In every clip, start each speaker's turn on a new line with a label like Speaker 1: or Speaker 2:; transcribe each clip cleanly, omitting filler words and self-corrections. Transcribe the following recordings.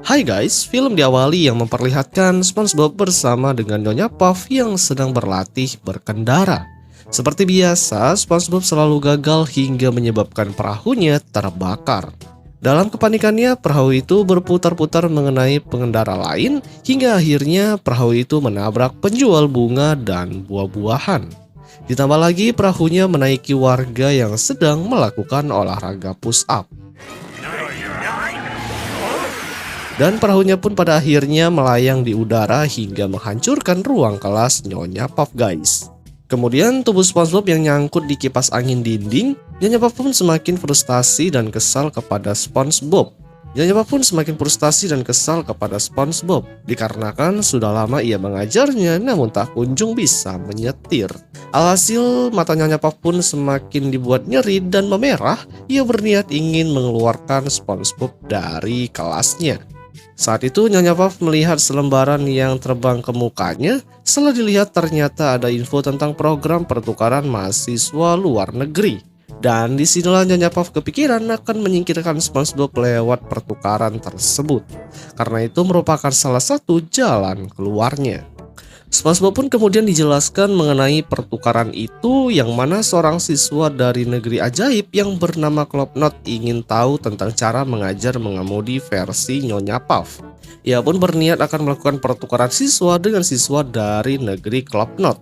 Speaker 1: Hai guys, film diawali yang memperlihatkan SpongeBob bersama dengan Nyonya Puff yang sedang berlatih berkendara. Seperti biasa, SpongeBob selalu gagal hingga menyebabkan perahunya terbakar. Dalam kepanikannya, perahu itu berputar-putar mengenai pengendara lain hingga akhirnya perahu itu menabrak penjual bunga dan buah-buahan. Ditambah lagi perahunya menaiki warga yang sedang melakukan olahraga push up. Dan perahunya pun pada akhirnya melayang di udara hingga menghancurkan ruang kelas Nyonya Puff guys. Kemudian tubuh SpongeBob yang nyangkut di kipas angin dinding, Nyonya Puff pun semakin frustasi dan kesal kepada SpongeBob. Dikarenakan sudah lama ia mengajarnya namun tak kunjung bisa menyetir. Alhasil mata Nyonya Puff pun semakin dibuat nyeri dan memerah. Ia berniat ingin mengeluarkan SpongeBob dari kelasnya. Saat itu Nyonya Puff melihat selembaran yang terbang ke mukanya. Setelah dilihat ternyata ada info tentang program pertukaran mahasiswa luar negeri. Dan disinilah Nyonya Puff kepikiran akan menyingkirkan SpongeBob lewat pertukaran tersebut. Karena itu merupakan salah satu jalan keluarnya. SpongeBob pun kemudian dijelaskan mengenai pertukaran itu, yang mana seorang siswa dari negeri ajaib yang bernama Klopnot ingin tahu tentang cara mengajar mengemudi versi Nyonya Puff. Ia pun berniat akan melakukan pertukaran siswa dengan siswa dari negeri Klopnot.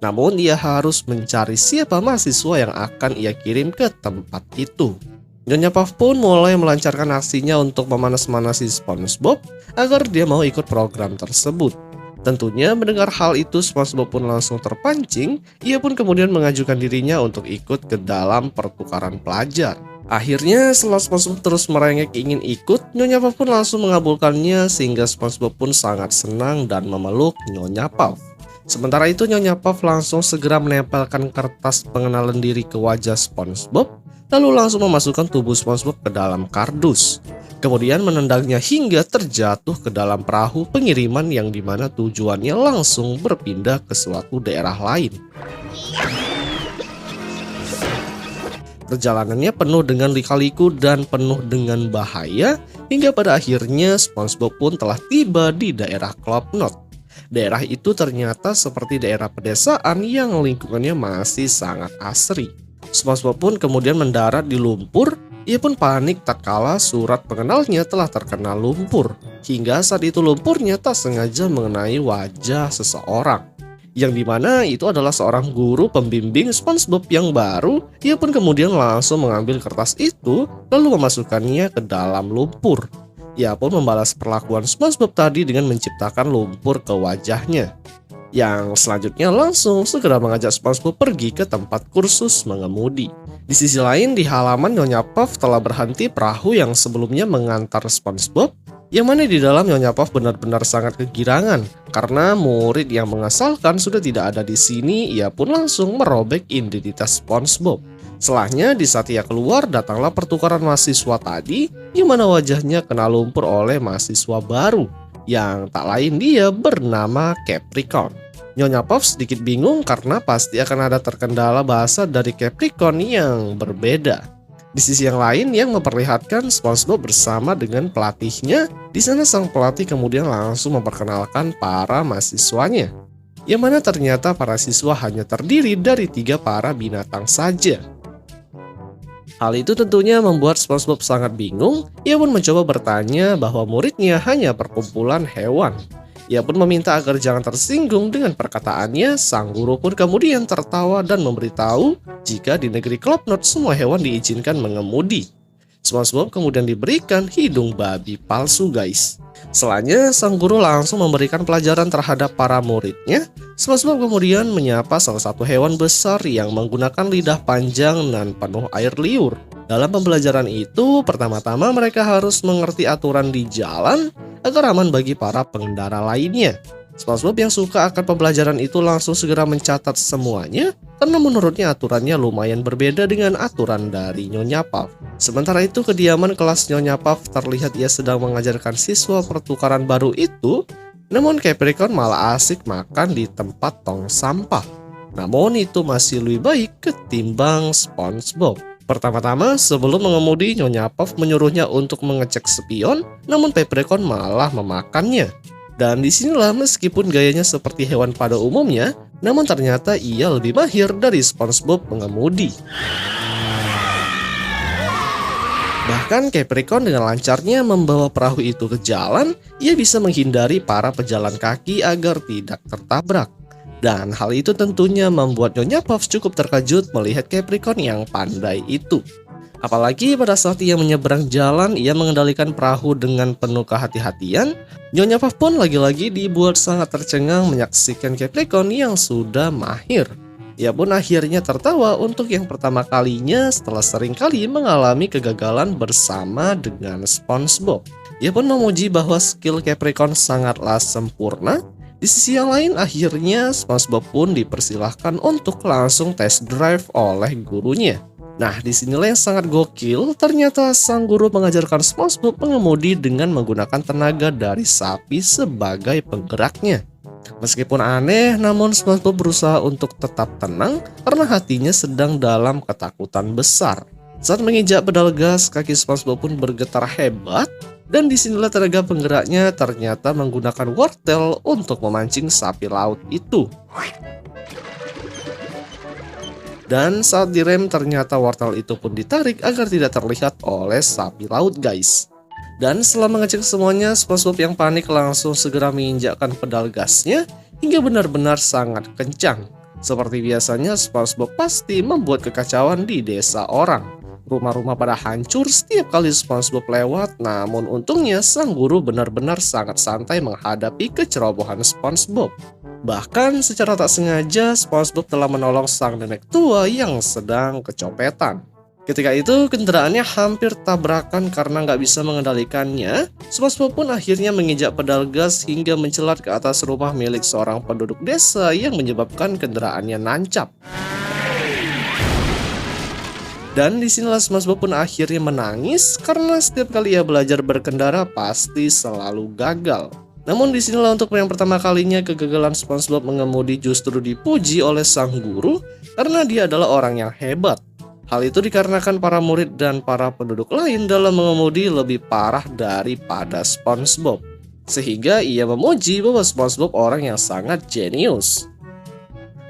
Speaker 1: Namun ia harus mencari siapa mahasiswa yang akan ia kirim ke tempat itu. Nyonya Puff pun mulai melancarkan aksinya untuk memanas-manasi SpongeBob agar dia mau ikut program tersebut. Tentunya mendengar hal itu SpongeBob pun langsung terpancing. Ia pun kemudian mengajukan dirinya untuk ikut ke dalam pertukaran pelajar. Akhirnya setelah SpongeBob terus merengek ingin ikut, Nyonya Puff pun langsung mengabulkannya sehingga SpongeBob pun sangat senang dan memeluk Nyonya Puff. Sementara itu Nyonya Puff langsung segera menempelkan kertas pengenalan diri ke wajah SpongeBob, lalu langsung memasukkan tubuh SpongeBob ke dalam kardus. Kemudian menendangnya hingga terjatuh ke dalam perahu pengiriman yang dimana tujuannya langsung berpindah ke suatu daerah lain. Perjalanannya penuh dengan lika-liku dan penuh dengan bahaya hingga pada akhirnya SpongeBob pun telah tiba di daerah Klopnot. Daerah itu ternyata seperti daerah pedesaan yang lingkungannya masih sangat asri. SpongeBob pun kemudian mendarat di lumpur. Ia pun panik tatkala surat pengenalnya telah terkena lumpur. Hingga saat itu lumpurnya tak sengaja mengenai wajah seseorang, yang dimana itu adalah seorang guru pembimbing SpongeBob yang baru. Ia pun kemudian langsung mengambil kertas itu lalu memasukkannya ke dalam lumpur. Ia pun membalas perlakuan SpongeBob tadi dengan menciptakan lumpur ke wajahnya. Yang selanjutnya langsung segera mengajak SpongeBob pergi ke tempat kursus mengemudi. Di sisi lain, di halaman Nyonya Puff telah berhenti perahu yang sebelumnya mengantar SpongeBob, yang mana di dalam Nyonya Puff benar-benar sangat kegirangan karena murid yang mengasalkan sudah tidak ada di sini. Ia pun langsung merobek identitas SpongeBob. Setelahnya, di saat ia keluar, datanglah pertukaran mahasiswa tadi, yang mana wajahnya kena lumpur oleh mahasiswa baru, yang tak lain dia bernama Capricorn. Nyonya Puff sedikit bingung karena pasti akan ada terkendala bahasa dari Capricorn yang berbeda. Di sisi yang lain yang memperlihatkan SpongeBob bersama dengan pelatihnya, di sana sang pelatih kemudian langsung memperkenalkan para mahasiswanya, yang mana ternyata para siswa hanya terdiri dari 3 para binatang saja. Hal itu tentunya membuat SpongeBob sangat bingung. Ia pun mencoba bertanya bahwa muridnya hanya perkumpulan hewan. Ia pun meminta agar jangan tersinggung dengan perkataannya. Sang guru pun kemudian tertawa dan memberitahu jika di negeri Klopnot semua hewan diizinkan mengemudi. SpongeBob kemudian diberikan hidung babi palsu guys. Setelahnya sang guru langsung memberikan pelajaran terhadap para muridnya. SpongeBob kemudian menyapa salah satu hewan besar yang menggunakan lidah panjang dan penuh air liur. Dalam pembelajaran itu, pertama-tama mereka harus mengerti aturan di jalan agar aman bagi para pengendara lainnya. SpongeBob yang suka akan pembelajaran itu langsung segera mencatat semuanya karena menurutnya aturannya lumayan berbeda dengan aturan dari Nyonya Puff. Sementara itu kediaman kelas Nyonya Puff terlihat ia sedang mengajarkan siswa pertukaran baru itu, namun Capricorn malah asik makan di tempat tong sampah. Namun itu masih lebih baik ketimbang SpongeBob. Pertama-tama, sebelum mengemudi, Nyonya Puff menyuruhnya untuk mengecek spion, namun Capricorn malah memakannya. Dan disinilah meskipun gayanya seperti hewan pada umumnya, namun ternyata ia lebih mahir dari SpongeBob mengemudi. Bahkan Capricorn dengan lancarnya membawa perahu itu ke jalan, ia bisa menghindari para pejalan kaki agar tidak tertabrak. Dan hal itu tentunya membuat Nyonya Puff cukup terkejut melihat Capricorn yang pandai itu. Apalagi pada saat ia menyeberang jalan, ia mengendalikan perahu dengan penuh kehati-hatian. Nyonya Puff pun lagi-lagi dibuat sangat tercengang menyaksikan Capricorn yang sudah mahir. Ia pun akhirnya tertawa untuk yang pertama kalinya setelah sering kali mengalami kegagalan bersama dengan SpongeBob. Ia pun memuji bahwa skill Capricorn sangatlah sempurna. Di sisi yang lain, akhirnya SpongeBob pun dipersilahkan untuk langsung test drive oleh gurunya. Nah, disinilah yang sangat gokil, ternyata sang guru mengajarkan SpongeBob mengemudi dengan menggunakan tenaga dari sapi sebagai penggeraknya. Meskipun aneh, namun SpongeBob berusaha untuk tetap tenang karena hatinya sedang dalam ketakutan besar. Saat menginjak pedal gas, kaki SpongeBob pun bergetar hebat. Dan disinilah tenaga penggeraknya ternyata menggunakan wortel untuk memancing sapi laut itu. Dan saat direm ternyata wortel itu pun ditarik agar tidak terlihat oleh sapi laut, guys. Dan setelah mengecek semuanya, SpongeBob yang panik langsung segera menginjakkan pedal gasnya hingga benar-benar sangat kencang. Seperti biasanya, SpongeBob pasti membuat kekacauan di desa orang. Rumah-rumah pada hancur setiap kali SpongeBob lewat, namun untungnya sang guru benar-benar sangat santai menghadapi kecerobohan SpongeBob. Bahkan secara tak sengaja SpongeBob telah menolong sang nenek tua yang sedang kecopetan. Ketika itu kendaraannya hampir tabrakan karena nggak bisa mengendalikannya. SpongeBob pun akhirnya menginjak pedal gas hingga mencelat ke atas rumah milik seorang penduduk desa yang menyebabkan kendaraannya nancap. Dan disinilah SpongeBob pun akhirnya menangis karena setiap kali ia belajar berkendara pasti selalu gagal. Namun disinilah untuk yang pertama kalinya kegagalan SpongeBob mengemudi justru dipuji oleh sang guru karena dia adalah orang yang hebat. Hal itu dikarenakan para murid dan para penduduk lain dalam mengemudi lebih parah daripada SpongeBob. Sehingga ia memuji bahwa SpongeBob orang yang sangat jenius.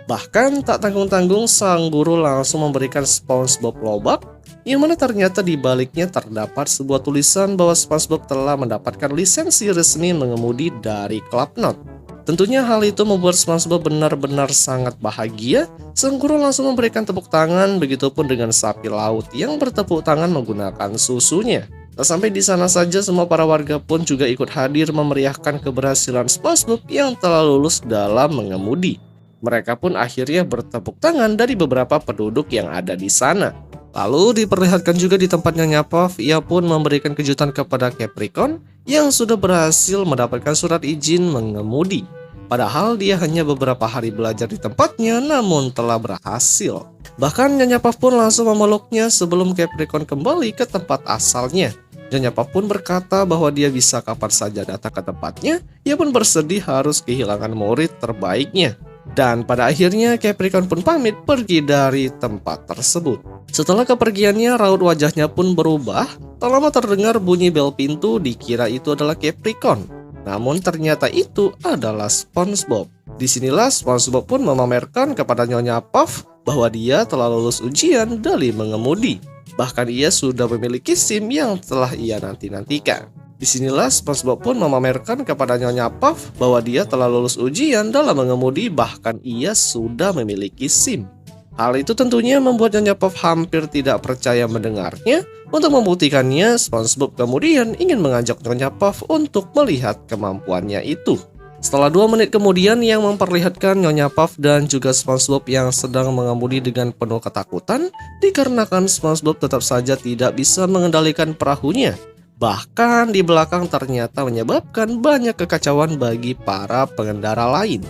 Speaker 1: Bahkan tak tanggung-tanggung sang guru langsung memberikan SpongeBob lobak, yang mana ternyata di baliknya terdapat sebuah tulisan bahwa SpongeBob telah mendapatkan lisensi resmi mengemudi dari Club Knot. Tentunya hal itu membuat SpongeBob benar-benar sangat bahagia. Sang guru langsung memberikan tepuk tangan, begitupun dengan sapi laut yang bertepuk tangan menggunakan susunya. Tak sampai di sana saja, semua para warga pun juga ikut hadir memeriahkan keberhasilan SpongeBob yang telah lulus dalam mengemudi. Mereka pun akhirnya bertepuk tangan dari beberapa penduduk yang ada di sana. Lalu diperlihatkan juga di tempat Nyonya Puff, ia pun memberikan kejutan kepada Capricorn yang sudah berhasil mendapatkan surat izin mengemudi. Padahal dia hanya beberapa hari belajar di tempatnya, namun telah berhasil. Bahkan Nyonya Puff pun langsung memeluknya sebelum Capricorn kembali ke tempat asalnya. Nyonya Puff pun berkata bahwa dia bisa kapan saja datang ke tempatnya. Ia pun bersedih harus kehilangan murid terbaiknya. Dan pada akhirnya Capricorn pun pamit pergi dari tempat tersebut. Setelah kepergiannya, raut wajahnya pun berubah. Tak lama terdengar bunyi bel pintu, dikira itu adalah Capricorn. Namun ternyata itu adalah SpongeBob. Disinilah SpongeBob pun memamerkan kepada Nyonya Puff bahwa dia telah lulus ujian dari mengemudi. Bahkan ia sudah memiliki SIM yang telah ia nanti-nantikan. Disinilah SpongeBob pun memamerkan kepada Nyonya Puff bahwa dia telah lulus ujian dalam mengemudi, bahkan ia sudah memiliki SIM. Hal itu tentunya membuat Nyonya Puff hampir tidak percaya mendengarnya. Untuk membuktikannya, SpongeBob kemudian ingin mengajak Nyonya Puff untuk melihat kemampuannya itu. Setelah 2 menit kemudian yang memperlihatkan Nyonya Puff dan juga SpongeBob yang sedang mengemudi dengan penuh ketakutan, dikarenakan SpongeBob tetap saja tidak bisa mengendalikan perahunya. Bahkan di belakang ternyata menyebabkan banyak kekacauan bagi para pengendara lain.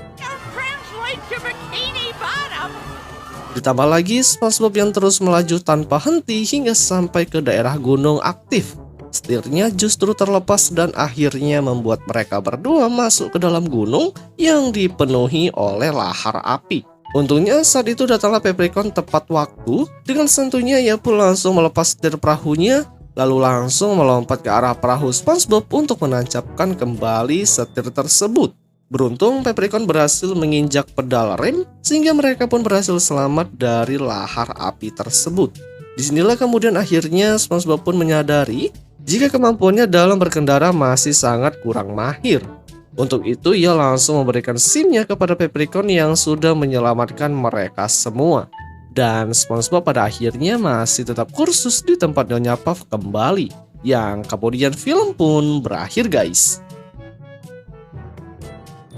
Speaker 1: Ditambah lagi SpongeBob yang terus melaju tanpa henti hingga sampai ke daerah gunung aktif. Setirnya justru terlepas dan akhirnya membuat mereka berdua masuk ke dalam gunung yang dipenuhi oleh lahar api. Untungnya saat itu datanglah Paprikon tepat waktu. Dengan santuйnya ia pun langsung melepas setir perahunya, lalu langsung melompat ke arah perahu SpongeBob untuk menancapkan kembali setir tersebut. Beruntung Paprikon berhasil menginjak pedal rem sehingga mereka pun berhasil selamat dari lahar api tersebut. Disinilah kemudian akhirnya SpongeBob pun menyadari jika kemampuannya dalam berkendara masih sangat kurang mahir. Untuk itu ia langsung memberikan SIM-nya kepada Paprikon yang sudah menyelamatkan mereka semua. Dan SpongeBob pada akhirnya masih tetap kursus di tempat Nyonya Puff kembali. Yang kemudian film pun berakhir guys.